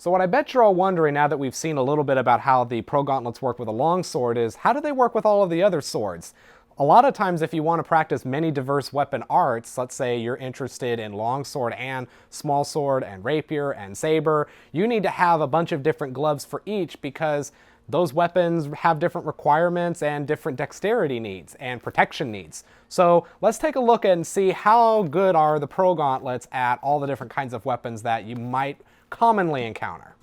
So what I bet you're all wondering now that we've seen a little bit about how the Progauntlets work with a longsword is, how do they work with all of the other swords? A lot of times if you want to practice many diverse weapon arts, let's say you're interested in longsword and small sword and rapier and saber, you need to have a bunch of different gloves for each because those weapons have different requirements and different dexterity needs and protection needs. So let's take a look and see how good are the Progauntlets at all the different kinds of weapons that you might commonly encounter.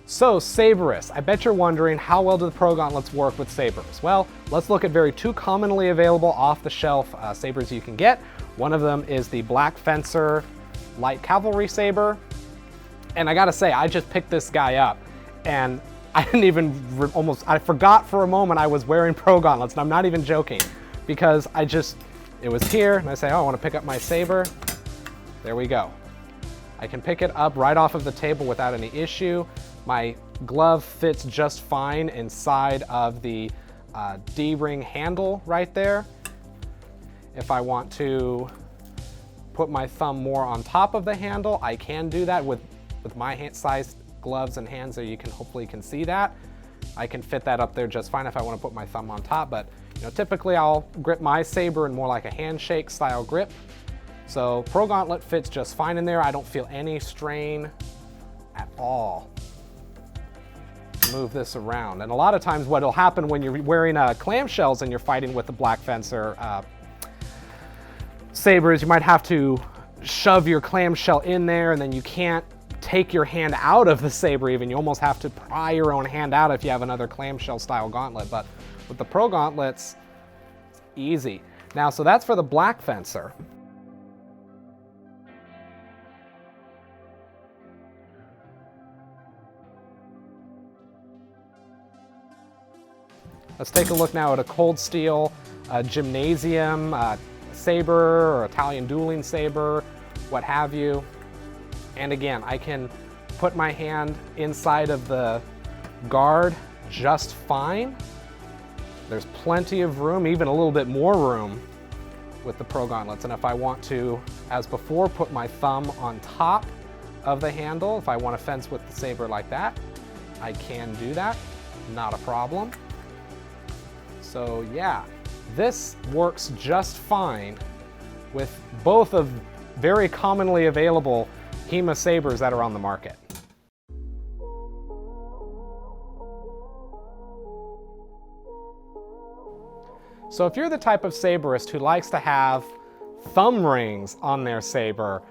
So saberists, I bet you're wondering, how well do the Progauntlets work with sabers? Well, let's look at two commonly available off-the-shelf sabers you can get. One of them is the Black Fencer Light Cavalry Saber. And I gotta say, I just picked this guy up and I didn't even I forgot for a moment I was wearing Progauntlets, and I'm not even joking, because it was here and I say, oh, I wanna pick up my saber. There we go. I can pick it up right off of the table without any issue. My glove fits just fine inside of the D-ring handle right there. If I want to put my thumb more on top of the handle, I can do that with my sized gloves and hands there. Hopefully you can see that. I can fit that up there just fine if I want to put my thumb on top, but typically I'll grip my saber in more like a handshake style grip. So Progauntlet fits just fine in there. I don't feel any strain at all. Move this around. And a lot of times what will happen when you're wearing clamshells and you're fighting with the Black Fencer saber is you might have to shove your clamshell in there, and then you can't take your hand out of the saber even. You almost have to pry your own hand out if you have another clamshell style gauntlet. But with the Progauntlets, it's easy. Now, so that's for the Black Fencer. Let's take a look now at a cold steel gymnasium saber or Italian dueling saber, what have you. And again, I can put my hand inside of the guard just fine. There's plenty of room, even a little bit more room with the Progauntlets. And if I want to, as before, put my thumb on top of the handle, if I want to fence with the saber like that, I can do that, not a problem. So yeah, this works just fine with both of very commonly available HEMA sabers that are on the market. So if you're the type of saberist who likes to have thumb rings on their saber,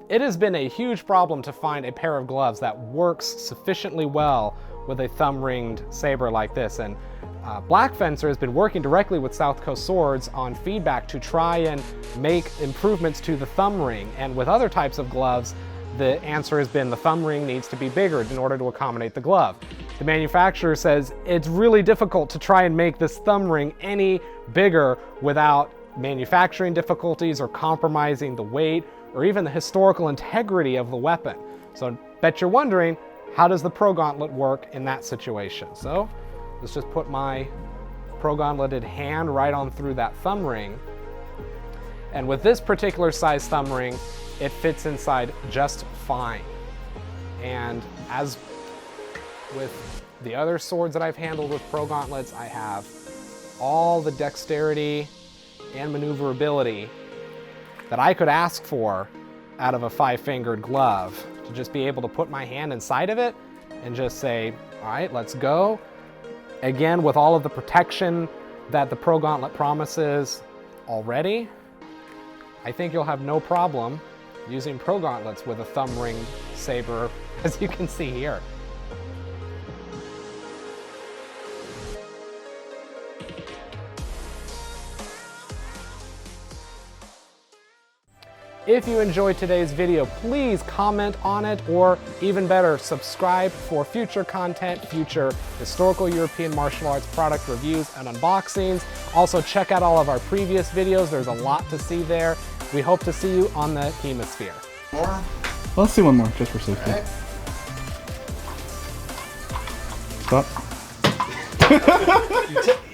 it has been a huge problem to find a pair of gloves that works sufficiently well with a thumb-ringed saber like this. And Black Fencer has been working directly with South Coast Swords on feedback to try and make improvements to the thumb ring. And with other types of gloves, the answer has been the thumb ring needs to be bigger in order to accommodate the glove. The manufacturer says it's really difficult to try and make this thumb ring any bigger without manufacturing difficulties or compromising the weight or even the historical integrity of the weapon. So bet you're wondering, how does the Progauntlet work in that situation? So let's just put my Progauntleted hand right on through that thumb ring. And with this particular size thumb ring, it fits inside just fine. And as with the other swords that I've handled with Progauntlets, I have all the dexterity and maneuverability that I could ask for out of a 5-fingered glove, to just be able to put my hand inside of it and just say, all right, let's go. Again, with all of the protection that the Progauntlet promises already, I think you'll have no problem using Progauntlets with a thumb-ringed saber, as you can see here. If you enjoyed today's video, please comment on it, or even better, subscribe for future content, future historical European martial arts product reviews and unboxings. Also, check out all of our previous videos. There's a lot to see there. We hope to see you on the Hemisphere. More? Well, let's see one more, just for safety. Right. Stop.